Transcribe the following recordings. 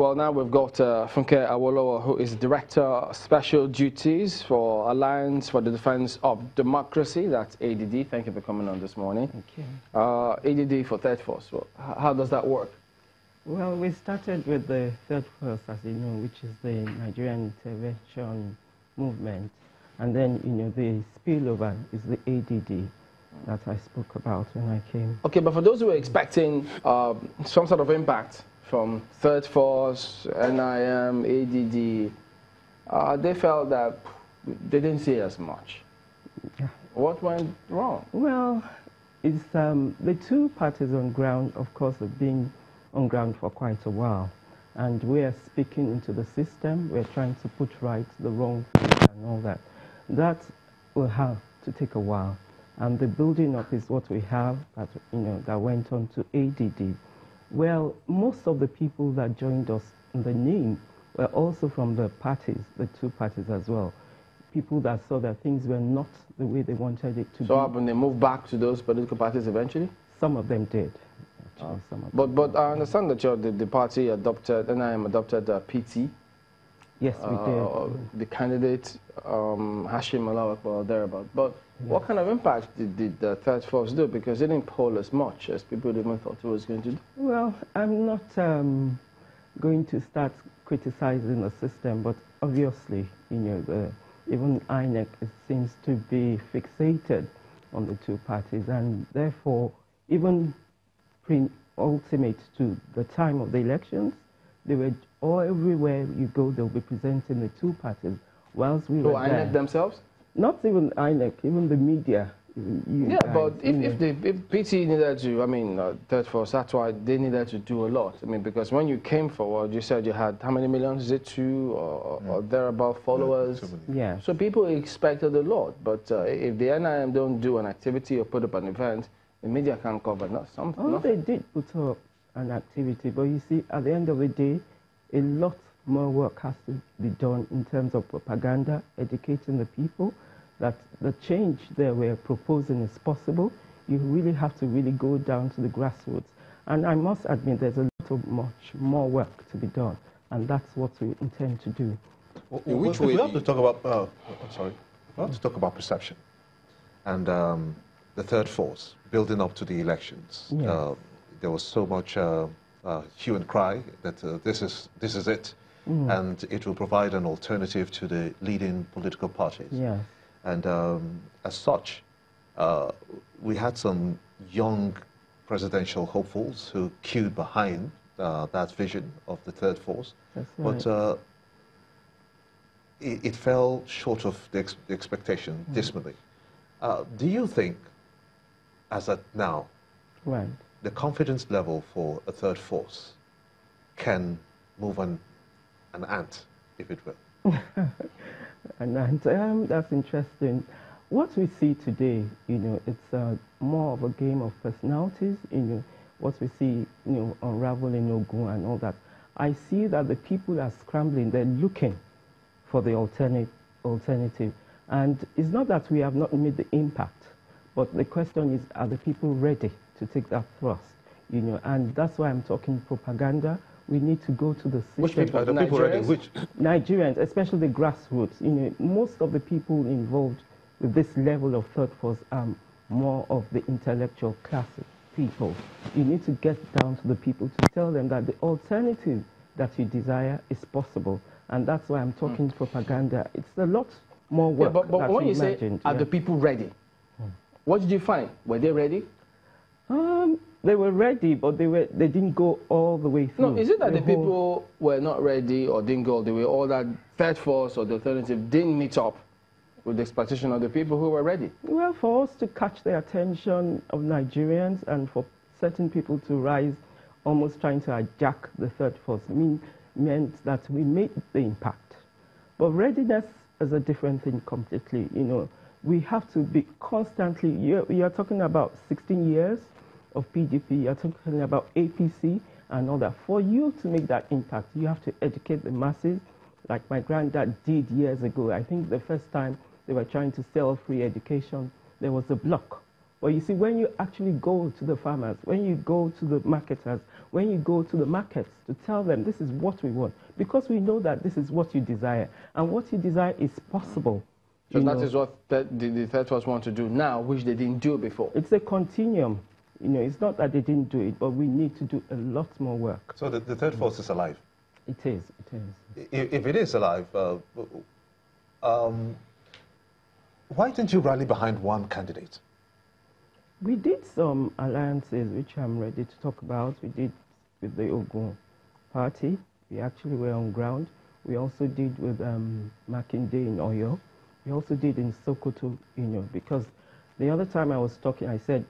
Well, now we've got Funke Awolowo, who is Director Special Duties for Alliance for the Defense of Democracy. That's ADD. Thank you for coming on this morning. Thank you. ADD for Third Force. Well, how does that work? Well, we started with the Third Force, as you know, which is the Nigerian Intervention Movement. And then, you know, the spillover is the ADD that I spoke about when I came. Okay, but for those who are expecting some sort of impact from Third Force, NIM, ADD, they felt that they didn't see as much. Yeah. What went wrong? Well, it's the two parties on ground, of course, have been on ground for quite a while. And we are speaking into the system. We're trying to put right the wrong things and all that. That will have to take a while. And the building up is what we have that, you know, that went on to ADD. Well, most of the people that joined us in the name were also from the parties, the two parties as well. People that saw that things were not the way they wanted it to be. So when they moved back to those political parties eventually? Some of them did. But I understand that the party adopted, NIM adopted PT. Yes, we did. The candidate, Hashim Malawak, or thereabout. But what kind of impact did the Third Force do? Because it didn't poll as much as people even thought it was going to do. Well, I'm not going to start criticizing the system, but obviously, you know, even INEC seems to be fixated on the two parties, and therefore, even ultimate to the time of the elections, they were everywhere you go, they'll be presenting the two parties. Whilst we were there, INEC themselves? Not even INEC, even the media. Yeah, guys, but if PT needed to, I mean, Third Force, that's why they needed to do a lot. I mean, because when you came forward, you said you had how many millions? Is it 2 or thereabout followers? Yeah. So people expected a lot, but if the NIM don't do an activity or put up an event, the media can't cover something. Oh, they did put up an activity, but you see, at the end of the day, a lot more work has to be done in terms of propaganda, educating the people that the change that we're proposing is possible. You really have to really go down to the grassroots. And I must admit there's a lot of much more work to be done, and that's what we intend to do. In which way? We have to talk about, we have to talk about perception. And the Third Force, building up to the elections. Yeah. There was so much hue and cry that this is it, and it will provide an alternative to the leading political parties. Yeah. And as such, we had some young presidential hopefuls who queued behind that vision of the Third Force. That's right. But it fell short of the expectation dismally. Do you think, as at now, Right. the confidence level for a Third Force can move an ant, if it will? And that's interesting. What we see today, you know, it's more of a game of personalities. You know, what we see, you know, unraveling Ogun and all that. I see that the people are scrambling. They're looking for the alternative. And it's not that we have not made the impact, but the question is, are the people ready to take that thrust? You know, and that's why I'm talking propaganda. We need to go to the system. Which people? Are the people ready? Which? Nigerians, especially the grassroots. You know, most of the people involved with this level of Third Force are more of the intellectual class people. You need to get down to the people to tell them that the alternative that you desire is possible. And that's why I'm talking propaganda. It's a lot more work. Yeah, but when you imagined. say, are the people ready? What did you find? Were they ready? They were ready, but they didn't go all the way through. No, is it that the people were not ready or didn't go all the way, or that Third Force or the alternative didn't meet up with the expectation of the people who were ready? Well, for us to catch the attention of Nigerians and for certain people to rise, almost trying to hijack the Third Force, meant that we made the impact. But readiness is a different thing completely. You know, we have to be constantly, you're talking about 16 years of PDP, you're talking about APC and all that. For you to make that impact, you have to educate the masses, like my granddad did years ago. I think the first time they were trying to sell free education, there was a block But you see, when you actually go to the farmers, when you go to the marketers, when you go to the markets to tell them this is what we want, because we know that this is what you desire, and what you desire is possible. So that is what the third force want to do now, which they didn't do before. It's a continuum. You know, it's not that they didn't do it, but we need to do a lot more work. So the third force is alive? It is, it is. If it is alive, why didn't you rally behind one candidate? We did some alliances, which I'm ready to talk about. We did with the Ogun party. We actually were on ground. We also did with Makinde in Oyo. We also did in Sokoto, you know, because the other time I was talking, I said,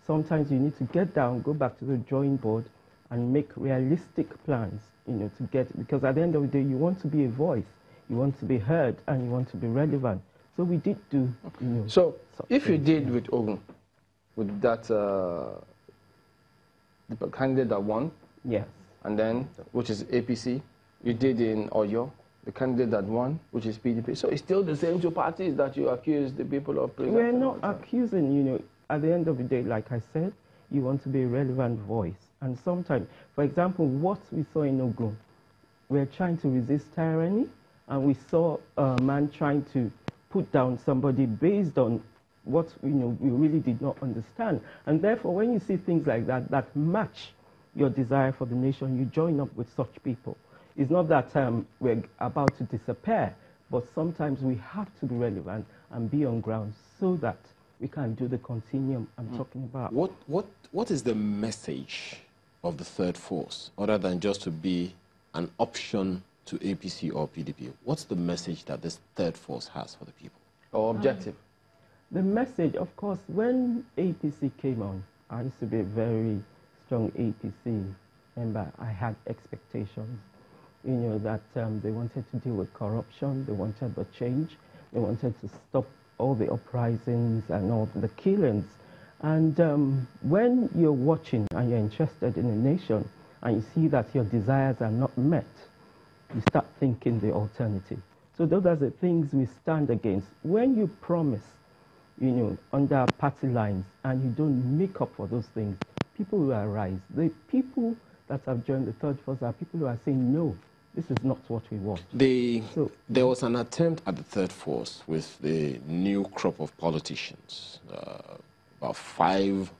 sometimes you need to get down, go back to the drawing board and make realistic plans, you know, to get, because at the end of the day, you want to be a voice, you want to be heard, and you want to be relevant. So we did do, you know. So if you did with Ogun, with that, the candidate that won, yes, and then, which is APC, you did in Oyo, the candidate that won, which is PDP. So it's still the same two parties that you accuse the people of presenting. We're not accusing, you know. At the end of the day, like I said, you want to be a relevant voice. And sometimes, for example, what we saw in Ogun, we're trying to resist tyranny, and we saw a man trying to put down somebody based on what, you know, we really did not understand. And therefore, when you see things like that, that match your desire for the nation, you join up with such people. It's not that we're about to disappear, but sometimes we have to be relevant and be on ground so that we can do the continuum I'm talking about. What is the message of the third force, other than just to be an option to APC or PDP? What's the message that this third force has for the people? Or objective? The message, of course, when APC came on, I used to be a very strong APC member. I had expectations, you know, that they wanted to deal with corruption, they wanted the change, they wanted to stop all the uprisings and all the killings. And when you're watching and you're interested in a nation and you see that your desires are not met, you start thinking the alternative. So those are the things we stand against. When you promise, you know, under party lines and you don't make up for those things, people will arise. The people that have joined the third force are people who are saying, no, this is not what we want. There was an attempt at the third force with the new crop of politicians, about 5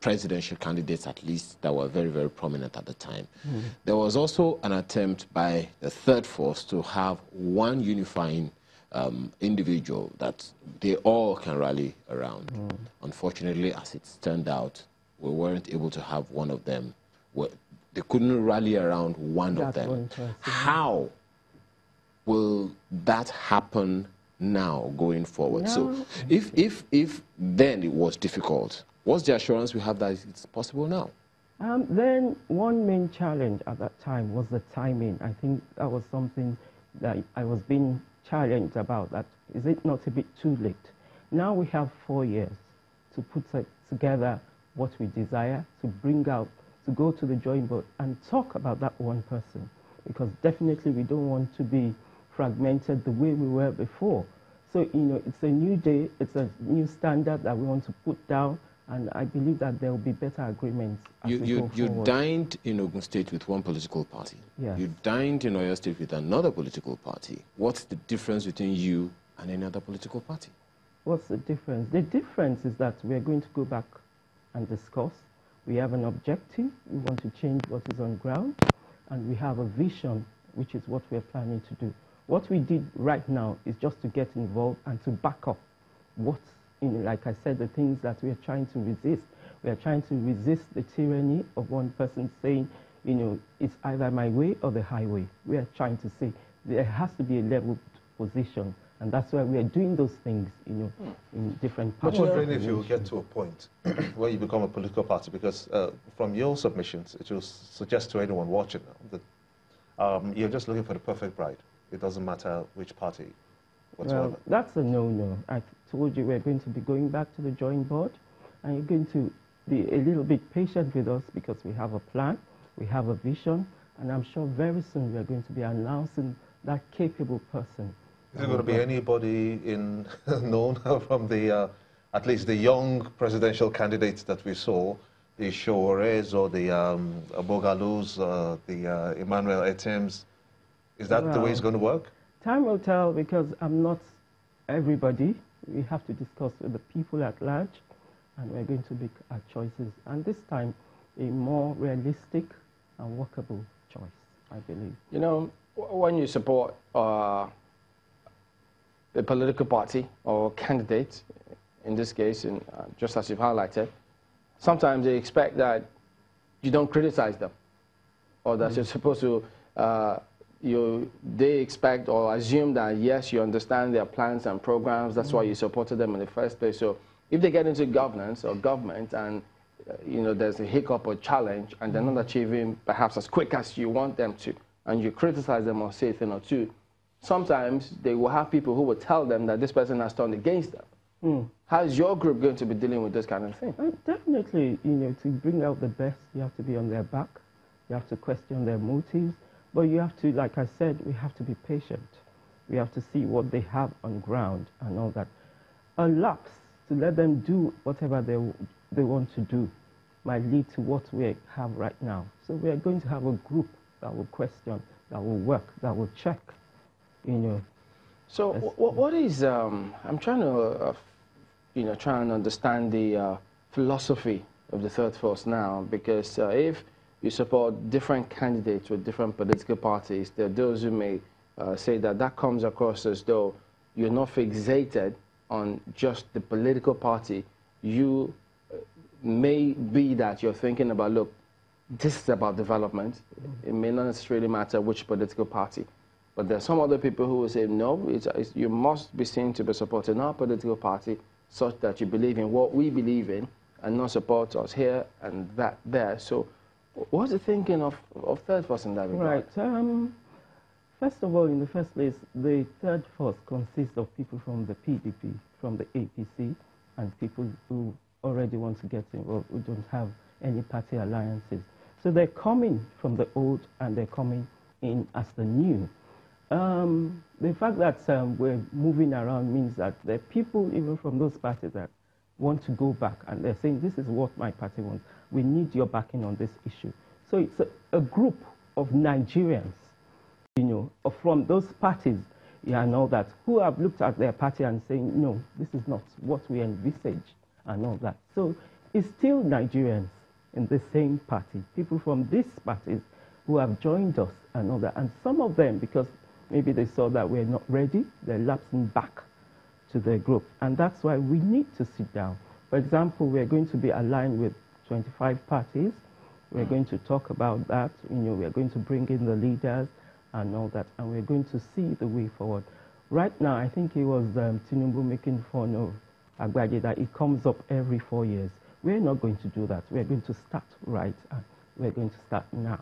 presidential candidates at least that were very, very prominent at the time. There was also an attempt by the third force to have one unifying individual that they all can rally around. Unfortunately, as it turned out, we weren't able to have one of them. They couldn't rally around one of them. How will that happen now going forward? So if then it was difficult, what's the assurance we have that it's possible now? Then one main challenge at that time was the timing. I think that was something that I was being challenged about, that is it not a bit too late? Now we have 4 years to put together what we desire, to bring out, to go to the drawing board and talk about that one person, because definitely we don't want to be fragmented the way we were before. So, you know, it's a new day, it's a new standard that we want to put down, and I believe that there will be better agreements as we go forward. You dined in Ogun State with one political party. Yes. You dined in Oyo State with another political party. What's the difference between you and any other political party? What's the difference? The difference is that we are going to go back and discuss. We have an objective. We want to change what is on ground. And we have a vision, which is what we're planning to do. What we did right now is just to get involved and to back up what, you know, like I said, the things that we are trying to resist. We are trying to resist the tyranny of one person saying, you know, it's either my way or the highway. We are trying to say there has to be a level position. And that's why we are doing those things, you know, in different parts. I'm wondering if you will get to a point where you become a political party, because from your submissions, it will suggest to anyone watching now that you're just looking for the perfect bride. It doesn't matter which party whatsoever. Well, that's a no-no. I told you we're going to be going back to the drawing board, and you're going to be a little bit patient with us because we have a plan, we have a vision, and I'm sure very soon we're going to be announcing that capable person. Is it going to be anybody known from the at least the young presidential candidates that we saw, the Showorez or the Abogalus, the Emmanuel Etims, is that the way it's going to work? Time will tell, because I'm not everybody. We have to discuss with the people at large, and we're going to make our choices. And this time, a more realistic and workable choice, I believe. You know, when you support a political party or candidate, in this case, just as you've highlighted, sometimes they expect that you don't criticize them, or that you're supposed to, they expect or assume that, yes, you understand their plans and programs, that's why you supported them in the first place. So if they get into governance or government and there's a hiccup or challenge and they're not achieving perhaps as quick as you want them to, and you criticize them or say a thing or two, sometimes they will have people who will tell them that this person has turned against them. How is your group going to be dealing with this kind of thing? Definitely, to bring out the best, you have to be on their back. You have to question their motives. But you have to, like I said, we have to be patient. We have to see what they have on ground and all that. A lapse to let them do whatever they want to do might lead to what we have right now. So we are going to have a group that will question, that will work, that will check, So what is, I'm trying to, try and understand the philosophy of the third force now, because if you support different candidates with different political parties, there are those who may say that comes across as though you're not fixated on just the political party. You may be that you're thinking about, look, this is about development. It may not necessarily matter which political party. But there are some other people who will say, no, you must be seen to be supporting our political party such that you believe in what we believe in and not support us here and that there. So what's the thinking of third force in that regard? Right. First of all, in the first place, the third force consists of people from the PDP, from the APC, and people who already want to get involved, who don't have any party alliances. So they're coming from the old and they're coming in as the new. The fact that we're moving around means that there are people even from those parties that want to go back, and they're saying, this is what my party wants. We need your backing on this issue. So it's a group of Nigerians, from those parties and all that, who have looked at their party and saying, no, this is not what we envisage and all that. So it's still Nigerians in the same party, people from these parties who have joined us and all that. And some of them, because maybe they saw that we're not ready, they're lapsing back to their group. And that's why we need to sit down. For example, we're going to be aligned with 25 parties. We're going to talk about that. We're going to bring in the leaders and all that. And we're going to see the way forward. Right now, I think it was Tinubu making fun of Agbaje that it comes up every 4 years. We're not going to do that. We're going to start right, and we're going to start now.